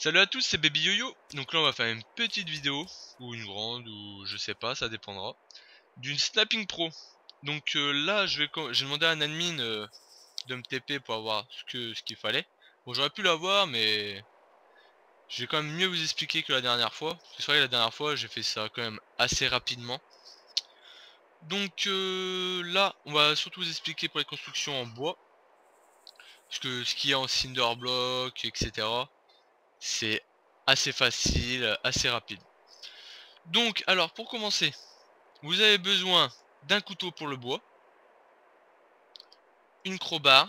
Salut à tous, c'est Baby Yo-Yo. Donc là on va faire une petite vidéo, ou une grande, ou je sais pas, ça dépendra, d'une Snapping Pro. Donc là j'ai demandé à un admin de me TP pour avoir ce qu'il fallait. Bon, j'aurais pu l'avoir, mais je vais quand même mieux vous expliquer que la dernière fois. C'est vrai que la dernière fois j'ai fait ça quand même assez rapidement. Donc là on va surtout vous expliquer pour les constructions en bois. Parce que ce qu'il y a en cinder block, etc. c'est assez facile, assez rapide. Donc, alors pour commencer, vous avez besoin d'un couteau pour le bois, une crowbar,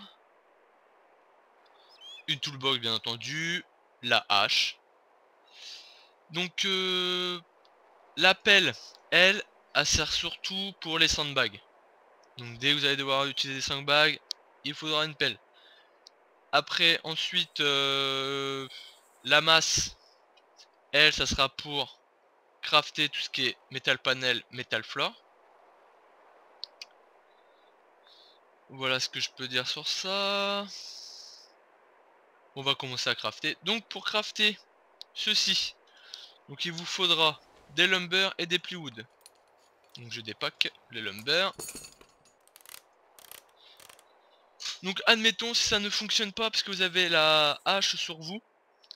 une toolbox bien entendu, la hache. Donc, la pelle, elle sert surtout pour les sandbags. Donc, dès que vous allez devoir utiliser des sandbags, il faudra une pelle. Après, ensuite, la masse, elle, ça sera pour crafter tout ce qui est metal panel, metal floor. Voilà ce que je peux dire sur ça. On va commencer à crafter. Donc pour crafter ceci, donc il vous faudra des lumber et des plywood. Donc je dépack les lumber. Donc admettons si ça ne fonctionne pas parce que vous avez la hache sur vous,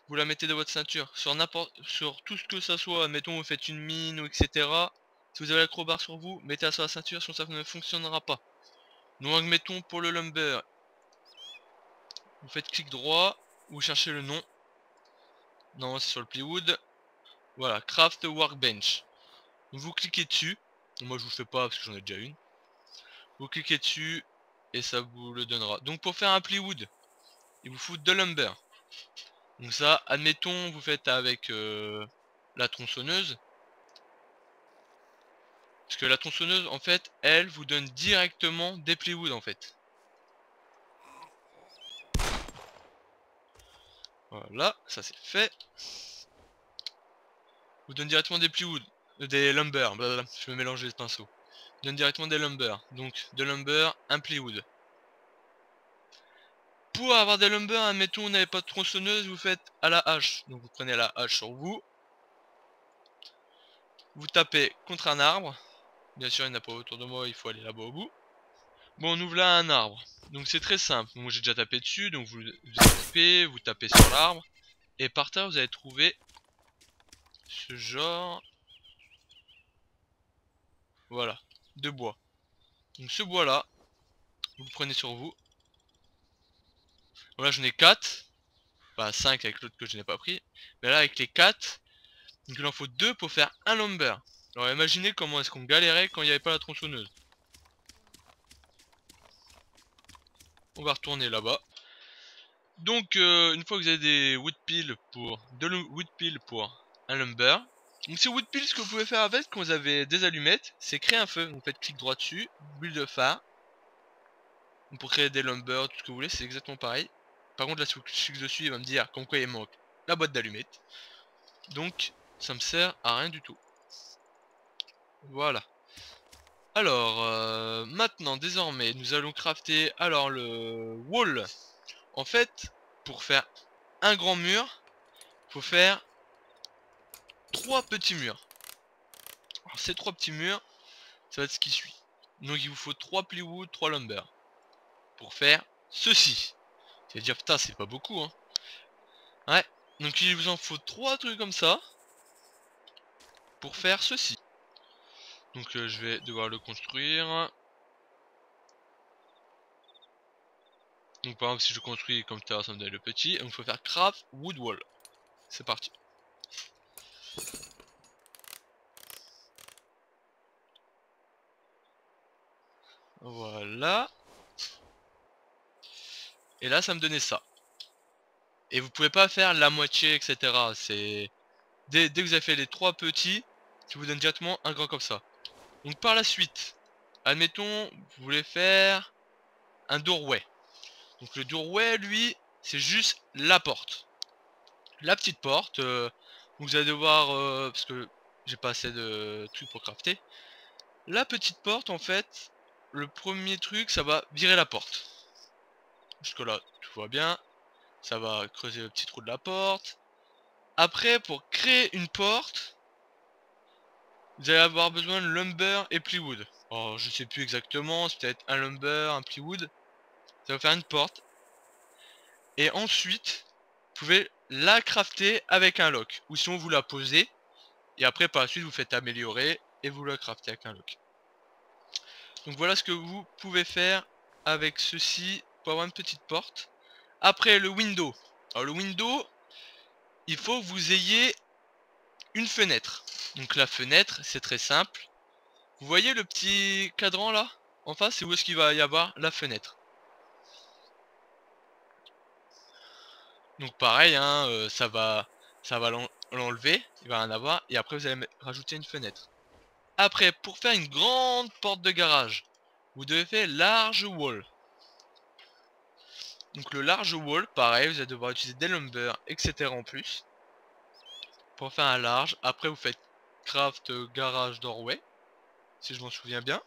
vous la mettez dans votre ceinture. Sur tout ce que ça soit, admettons vous faites une mine ou etc. Si vous avez la crowbar sur vous, mettez-la sur la ceinture, sinon ça ne fonctionnera pas. Donc admettons pour le lumber, vous faites clic droit, vous cherchez le nom. Non, c'est sur le plywood. Voilà, craft workbench. Donc vous cliquez dessus. Moi je vous le fais pas parce que j'en ai déjà une. Vous cliquez dessus et ça vous le donnera. Donc pour faire un plywood, il vous faut de lumber. Donc ça, admettons vous faites avec la tronçonneuse. Parce que la tronçonneuse en fait, elle vous donne directement des plywood en fait. Voilà, ça c'est fait. Vous donne directement des plywood. Des lumber, blablabla, je vais mélanger les pinceaux. Donne directement des lumber. Donc de lumber, un plywood. Pour avoir des lumber, admettons vous n'avez pas de tronçonneuse, vous faites à la hache. Donc vous prenez la hache sur vous. Vous tapez contre un arbre. Bien sûr il n'y en a pas autour de moi, il faut aller là-bas au bout. Bon, on ouvre là un arbre. Donc c'est très simple. Moi j'ai déjà tapé dessus, donc vous tapez, vous tapez sur l'arbre. Et par terre vous allez trouver ce genre, voilà, de bois. Donc ce bois là, vous le prenez sur vous. Voilà, j'en ai 4. Enfin 5 avec l'autre que je n'ai pas pris. Mais là avec les 4, donc il en faut 2 pour faire un lumber. Alors imaginez comment est-ce qu'on galérait quand il n'y avait pas la tronçonneuse. On va retourner là-bas. Donc une fois que vous avez des wood piles pour un lumber. Donc ces wood piles, ce que vous pouvez faire avec quand vous avez des allumettes, c'est créer un feu. Vous faites clic droit dessus, bulle de phare. Donc pour créer des lumber, tout ce que vous voulez, c'est exactement pareil. Par contre là si je clique dessus, il va me dire comme quoi il manque la boîte d'allumettes. Donc ça me sert à rien du tout. Voilà. Alors maintenant désormais nous allons crafter alors le wall. En fait pour faire un grand mur, faut faire 3 petits murs. Alors ces 3 petits murs, ça va être ce qui suit. Donc il vous faut 3 plywood, 3 lumber. Pour faire ceci. C'est-à-dire putain c'est pas beaucoup hein. Ouais. Donc il vous en faut 3 trucs comme ça. Pour faire ceci. Donc je vais devoir le construire. Donc par exemple si je construis comme ça, ça me donne le petit. Donc il faut faire craft wood wall. C'est parti. Voilà. Et là ça me donnait ça. Et vous pouvez pas faire la moitié etc. C'est dès que vous avez fait les 3 petits, ça vous donne directement un grand comme ça. Donc par la suite, admettons vous voulez faire un doorway. Donc le doorway lui c'est juste la porte. La petite porte, vous allez devoir, parce que j'ai pas assez de trucs pour crafter. La petite porte en fait, le premier truc ça va virer la porte. Jusque là tout va bien. Ça va creuser le petit trou de la porte. Après, pour créer une porte, vous allez avoir besoin de lumber et plywood. Oh, je sais plus exactement, c'est peut-être un lumber, un plywood. Ça va faire une porte. Et ensuite, vous pouvez la crafter avec un lock. Ou sinon, vous la posez. Et après, par la suite, vous faites améliorer et vous la craftez avec un lock. Donc voilà ce que vous pouvez faire avec ceci pour avoir une petite porte. Après, le window. Alors le window, il faut que vous ayez une fenêtre. Donc la fenêtre, c'est très simple. Vous voyez le petit cadran là en face, c'est où est-ce qu'il va y avoir la fenêtre. Donc pareil, hein, ça va l'enlever, il va en avoir, et après vous allez rajouter une fenêtre. Après, pour faire une grande porte de garage, vous devez faire large wall. Donc le large wall, pareil, vous allez devoir utiliser des lumber, etc. en plus. Pour faire un large, après vous faites craft garage doorway, si je m'en souviens bien.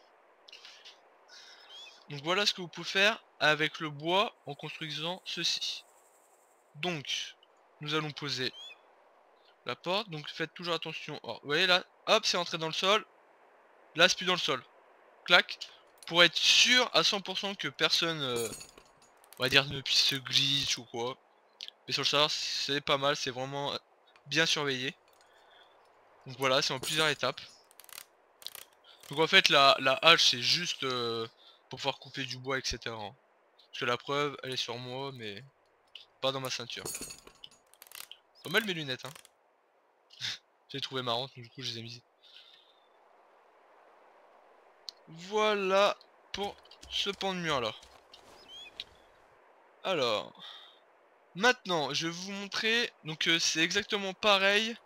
Donc voilà ce que vous pouvez faire avec le bois en construisant ceci. Donc, nous allons poser la porte, donc faites toujours attention. Alors, vous voyez là, hop, c'est entré dans le sol. Là, c'est plus dans le sol. Clac. Pour être sûr à 100% que personne, on va dire, ne puisse se glitch ou quoi. Mais sur le serveur, c'est pas mal, c'est vraiment bien surveillé. Donc voilà, c'est en plusieurs étapes. Donc en fait, la hache, c'est juste pour pouvoir couper du bois, etc. Parce que la preuve, elle est sur moi, mais pas dans ma ceinture. Pas mal mes lunettes, hein. J'ai trouvé marrant, du coup, je les ai mises. Voilà pour ce pan de mur là. Alors, maintenant je vais vous montrer, donc c'est exactement pareil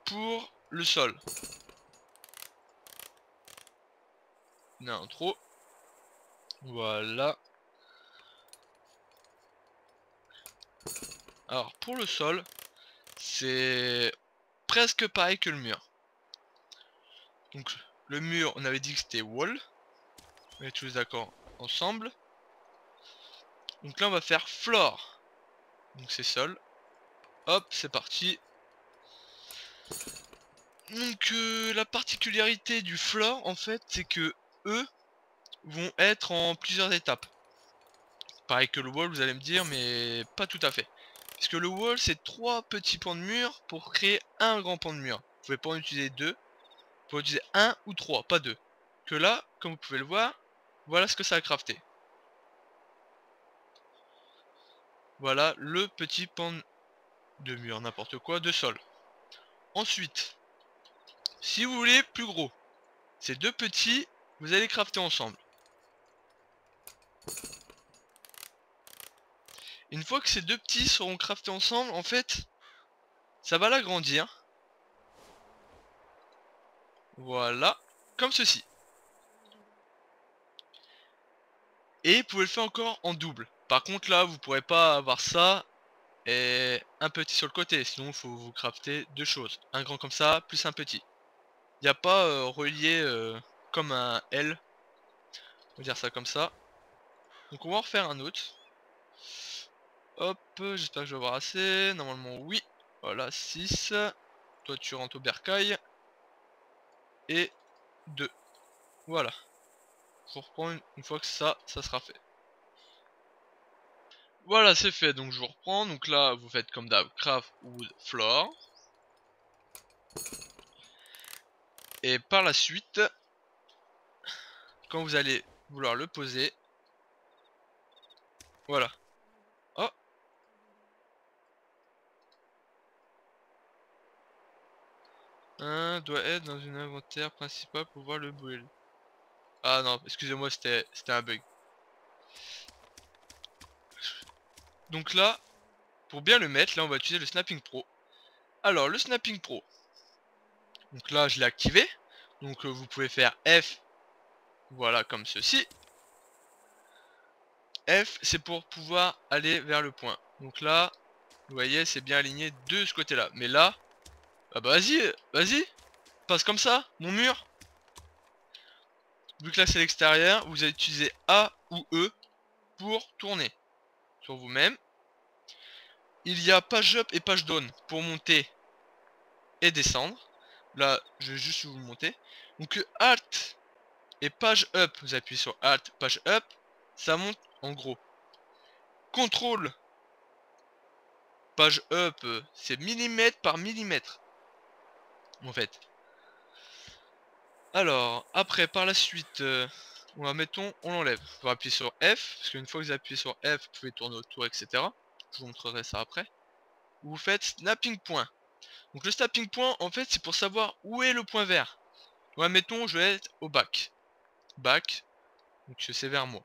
pour le sol. Non, trop. Voilà. Alors pour le sol, c'est presque pareil que le mur. Donc le mur, on avait dit que c'était wall. On est tous d'accord ensemble. Donc là on va faire floor. Donc c'est sol. Hop, c'est parti. Donc la particularité du floor en fait, c'est que eux vont être en plusieurs étapes. Pareil que le wall, vous allez me dire, mais pas tout à fait. Puisque le wall, c'est 3 petits pans de mur pour créer un grand pan de mur. Vous pouvez pas en utiliser 2. Vous pouvez utiliser 1 ou 3, pas 2. Que là, comme vous pouvez le voir, voilà ce que ça a crafté. Voilà le petit pan de mur, n'importe quoi, de sol. Ensuite, si vous voulez plus gros, ces deux petits, vous allez crafter ensemble. Une fois que ces deux petits seront craftés ensemble, en fait, ça va l'agrandir. Voilà, comme ceci. Et vous pouvez le faire encore en double. Par contre là, vous pourrez pas avoir ça et un petit sur le côté. Sinon, il faut vous crafter deux choses. Un grand comme ça, plus un petit. Il n'y a pas relié comme un L. On va dire ça comme ça. Donc on va en refaire un autre. Hop, j'espère que je vais avoir assez. Normalement, oui. Voilà, 6. Toi, tu rentres au bercail. Et 2. Voilà. Je reprends une fois que ça sera fait. Voilà, c'est fait. Donc je vous reprends. Donc là, vous faites comme d'hab, craft wood floor. Et par la suite, quand vous allez vouloir le poser, voilà. Oh, un doit être dans une inventaire principal pour voir le build. Ah non, excusez-moi, c'était un bug. Donc là, pour bien le mettre, là on va utiliser le Snapping Pro. Alors le Snapping Pro, donc là je l'ai activé. Donc vous pouvez faire F, voilà comme ceci. F c'est pour pouvoir aller vers le point. Donc là, vous voyez c'est bien aligné de ce côté là. Mais là, ah bah vas-y, passe comme ça, mon mur. Vu que là c'est l'extérieur, vous allez utiliser A ou E pour tourner sur vous-même. il y a page up et page down pour monter et descendre. Là, je vais juste vous le monter. Donc Alt et page up, vous appuyez sur Alt, page up, ça monte en gros. Contrôle, page up, c'est millimètre par millimètre. En fait. Alors, après, par la suite, mettons, on l'enlève. On va appuyer sur F, parce qu'une fois que vous appuyez sur F, vous pouvez tourner autour, etc. Je vous montrerai ça après. Vous faites snapping point. Donc le snapping point, en fait, c'est pour savoir où est le point vert. Ouais, mettons, je vais être au back. Back, donc c'est vers moi.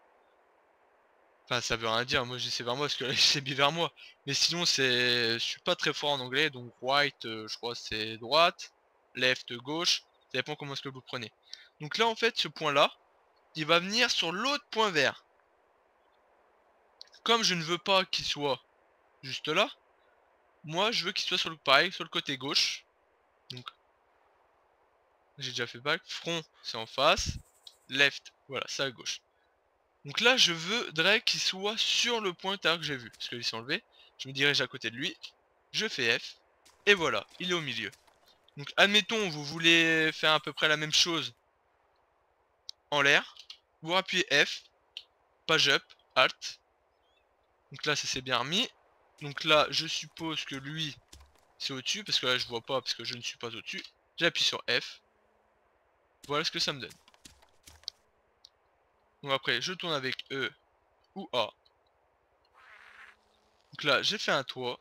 Enfin, ça veut rien dire, moi je dis c'est vers moi parce que là c'est mis vers moi. Mais sinon, c'est, je suis pas très fort en anglais, donc right, je crois c'est droite, left, gauche. Ça dépend comment est-ce que vous prenez. Donc là, en fait, ce point-là, il va venir sur l'autre point vert. Comme je ne veux pas qu'il soit juste là, moi je veux qu'il soit sur le pareil, sur le côté gauche. Donc j'ai déjà fait back, front c'est en face, left, voilà, c'est à gauche. Donc là je voudrais qu'il soit sur le pointeur que j'ai vu, parce qu'il s'est enlevé. Je me dirige à côté de lui, je fais F, et voilà, il est au milieu. Donc admettons vous voulez faire à peu près la même chose en l'air, vous appuyez F, page up, Alt. Donc là ça s'est bien remis. Donc là je suppose que lui c'est au-dessus, parce que là je vois pas, parce que je ne suis pas au-dessus. J'appuie sur F. Voilà ce que ça me donne. Donc après je tourne avec E ou A. Donc là j'ai fait un toit.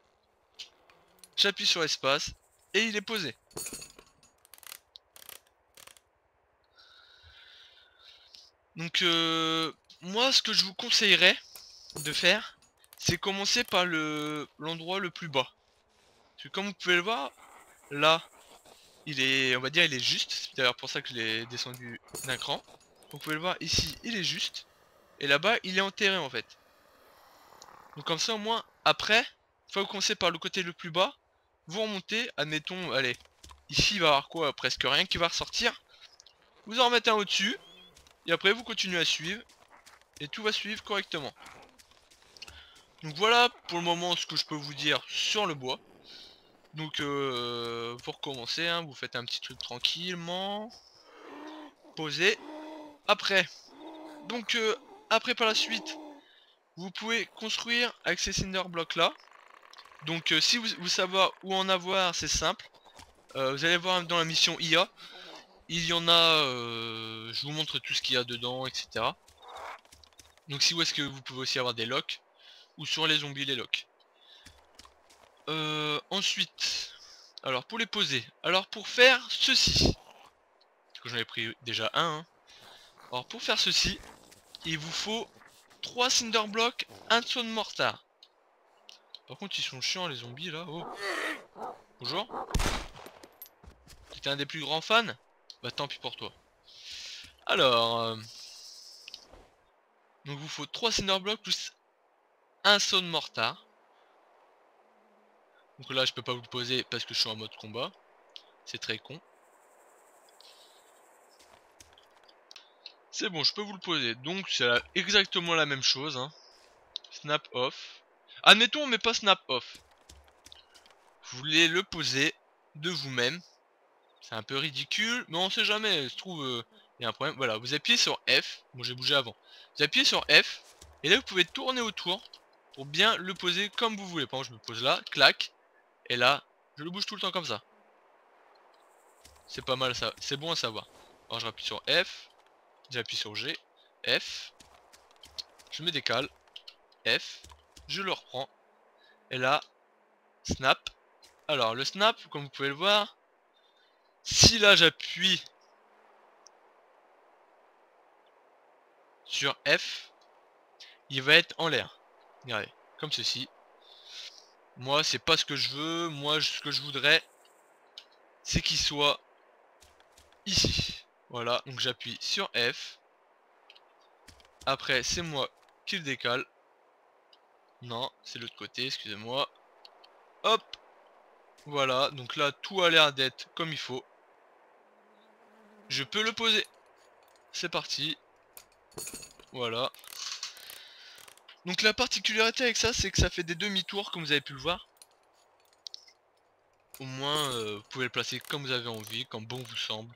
J'appuie sur espace et il est posé. Donc moi ce que je vous conseillerais de faire, c'est commencer par l'endroit le plus bas. Parce que comme vous pouvez le voir, là, il est, on va dire, il est juste. C'est d'ailleurs pour ça que je l'ai descendu d'un cran. Donc vous pouvez le voir ici, il est juste. Et là-bas, il est enterré en fait. Donc comme ça au moins, après, une fois que vous commencez par le côté le plus bas, vous remontez, admettons, allez, ici il va y avoir quoi, presque rien qui va ressortir. Vous en remettez un au-dessus, et après vous continuez à suivre, et tout va suivre correctement. Donc voilà pour le moment ce que je peux vous dire sur le bois. Donc vous recommencez, hein, vous faites un petit truc tranquillement, posez. Après, donc après par la suite, vous pouvez construire avec ces cinder blocks là. Donc si vous savez où en avoir, c'est simple. Vous allez voir dans la mission IA, il y en a, je vous montre tout ce qu'il y a dedans, etc. Donc si vous est-ce que vous pouvez aussi avoir des locks, ou sur les zombies les locks. Ensuite, alors pour les poser, alors pour faire ceci, parce que j'en ai pris déjà un, hein. Alors pour faire ceci, il vous faut 3 cinder blocks, un stone mortar. Par contre ils sont chiants les zombies là, oh. Bonjour. T'es un des plus grands fans? Bah tant pis pour toi. Alors, donc vous faut 3 cinder blocks plus un stone mortar. Donc là je peux pas vous le poser parce que je suis en mode combat. C'est très con. C'est bon, je peux vous le poser. Donc c'est exactement la même chose, hein. Snap off. Admettons on met pas snap off. Vous voulez le poser de vous-même. C'est un peu ridicule, mais on sait jamais. Se trouve, il y a un problème. Voilà, vous appuyez sur F. Bon, j'ai bougé avant. Vous appuyez sur F. Et là, vous pouvez tourner autour pour bien le poser comme vous voulez. Par exemple, je me pose là, clac. Et là, je le bouge tout le temps comme ça. C'est pas mal ça. C'est bon à savoir. Alors, je rappuie sur F. J'appuie sur G. F. Je me décale. F. Je le reprends. Et là, snap. Alors, le snap, comme vous pouvez le voir, si là j'appuie sur F, il va être en l'air. Regardez, comme ceci. Moi, c'est pas ce que je veux. Moi, ce que je voudrais, c'est qu'il soit ici. Voilà, donc j'appuie sur F. Après, c'est moi qui le décale. Non, c'est l'autre côté, excusez-moi. Hop. Voilà, donc là, tout a l'air d'être comme il faut. Je peux le poser. C'est parti. Voilà. Donc la particularité avec ça, c'est que ça fait des demi-tours comme vous avez pu le voir. Au moins, vous pouvez le placer comme vous avez envie, comme bon vous semble.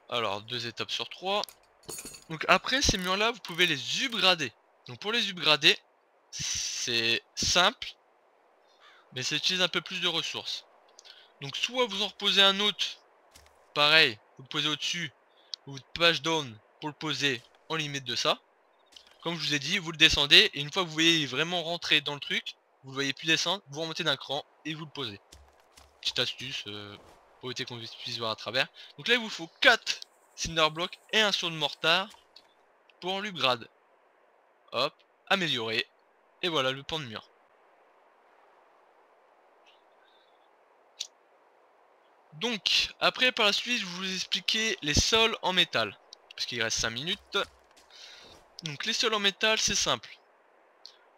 Alors 2 étapes sur 3. Donc après ces murs là vous pouvez les upgrader. Donc pour les upgrader, c'est simple, mais ça utilise un peu plus de ressources. Donc soit vous en reposez un autre, pareil, vous le posez au dessus, vous page down pour le poser en limite de ça. Comme je vous ai dit, vous le descendez et une fois que vous voyez vraiment rentrer dans le truc, vous le voyez plus descendre, vous remontez d'un cran et vous le posez. Petite astuce pour éviter qu'on puisse voir à travers. Donc là il vous faut 4 cinder blocks et un saut de mortar pour l'upgrade. Hop, améliorer. Et voilà le pan de mur. Donc, après par la suite, je vais vous expliquer les sols en métal. Parce qu'il reste 5 minutes. Donc les sols en métal, c'est simple.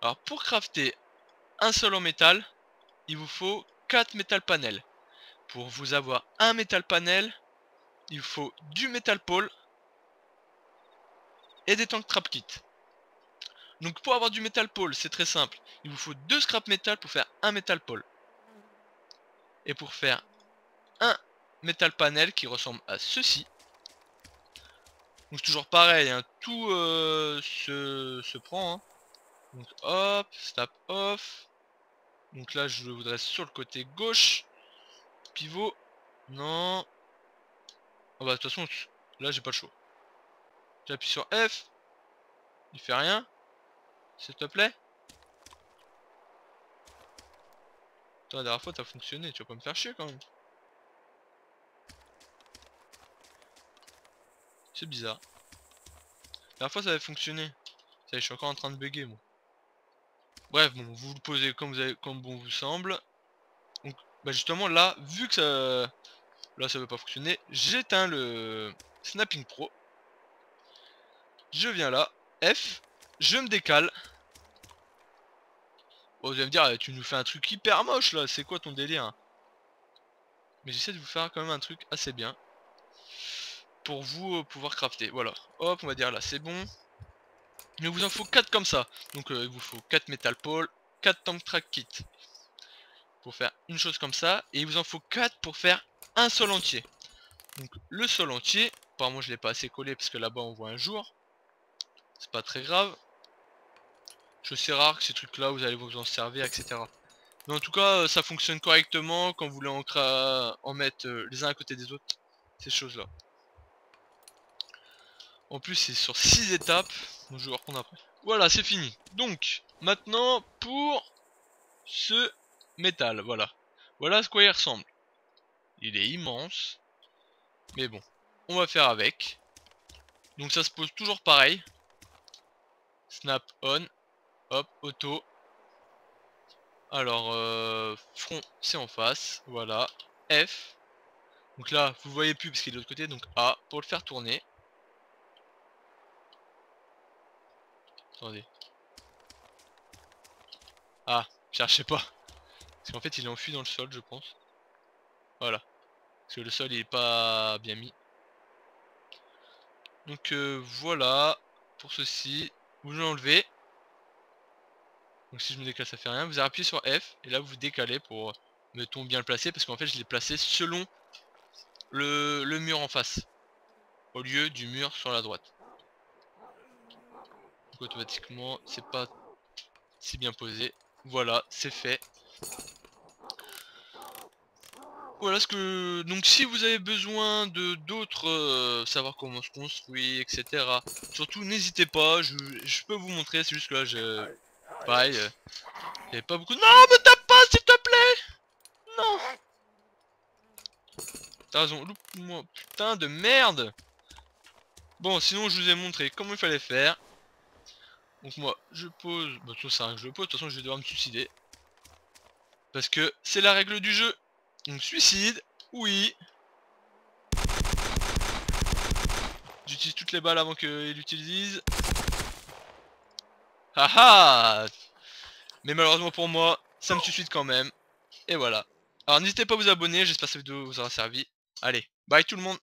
Alors pour crafter un sol en métal, il vous faut 4 metal panels. Pour vous avoir un metal panel, il vous faut du metal pole et des tank trap kit. Donc pour avoir du metal pole, c'est très simple. Il vous faut 2 scrap metal pour faire un metal pole. Et pour faire un metal panel qui ressemble à ceci. Donc toujours pareil, hein, tout se prend. Hein. Donc hop, snap off. Donc là je voudrais sur le côté gauche. Pivot. Non. Oh bah de toute façon, là j'ai pas le choix. J'appuie sur F. Il fait rien. S'il te plaît. Attends, la dernière fois t'as fonctionné, tu vas pas me faire chier quand même. C'est bizarre. La dernière fois ça avait fonctionné. Ça y est, je suis encore en train de bugger moi. Bref, bon, vous le posez comme bon vous semble. Donc bah justement là, vu que ça... Là ça veut pas fonctionner, j'éteins le Snapping Pro. Je viens là, F, je me décale. Bon, vous allez me dire, tu nous fais un truc hyper moche là, c'est quoi ton délire hein? Mais j'essaie de vous faire quand même un truc assez bien. Pour vous pouvoir crafter, voilà. Hop, on va dire là, c'est bon. Il vous en faut 4 comme ça. Donc il vous faut 4 metal pole, 4 tank track kit. Pour faire une chose comme ça. Et il vous en faut 4 pour faire un sol entier. Donc le sol entier, apparemment je l'ai pas assez collé parce que là-bas on voit un jour. C'est pas très grave. Je sais rare que ces trucs là vous allez vous en servir, etc. Mais en tout cas ça fonctionne correctement quand vous voulez en mettre les uns à côté des autres. Ces choses là. En plus c'est sur 6 étapes. Donc je vais reprendre après. Voilà c'est fini. Donc maintenant pour ce métal. Voilà. Voilà à quoi il ressemble. Il est immense. Mais bon. On va faire avec. Donc ça se pose toujours pareil. Snap on. Hop, auto. Alors, front, c'est en face. Voilà. F. Donc là, vous voyez plus parce qu'il est de l'autre côté. Donc A pour le faire tourner. Attendez. Ah, cherchez pas. Parce qu'en fait, il est enfui dans le sol, je pense. Voilà. Parce que le sol, il est pas bien mis. Donc voilà. Pour ceci. Vous l'enlevez. Donc si je me décale, ça fait rien. Vous appuyez sur F. Et là, vous décalez pour, mettons, bien le placer. Parce qu'en fait, je l'ai placé selon le mur en face. Au lieu du mur sur la droite. Donc automatiquement, c'est pas si bien posé. Voilà, c'est fait. Voilà ce que... Donc si vous avez besoin de d'autres... savoir comment se construit, etc. Surtout n'hésitez pas, je peux vous montrer, c'est juste que là je... Pareil, j'avais pas beaucoup... Non, me tape pas s'il te plaît. Non. T'as raison, loupe-moi, putain de merde. Bon, sinon je vous ai montré comment il fallait faire. Donc moi, je pose... Bah tout ça, je le pose, de toute façon je vais devoir me suicider. Parce que c'est la règle du jeu. Donc suicide, oui. J'utilise toutes les balles avant qu'il l'utilise. Haha. Mais malheureusement pour moi, ça me suicide quand même. Et voilà. Alors n'hésitez pas à vous abonner, j'espère que cette vidéo vous aura servi. Allez, bye tout le monde.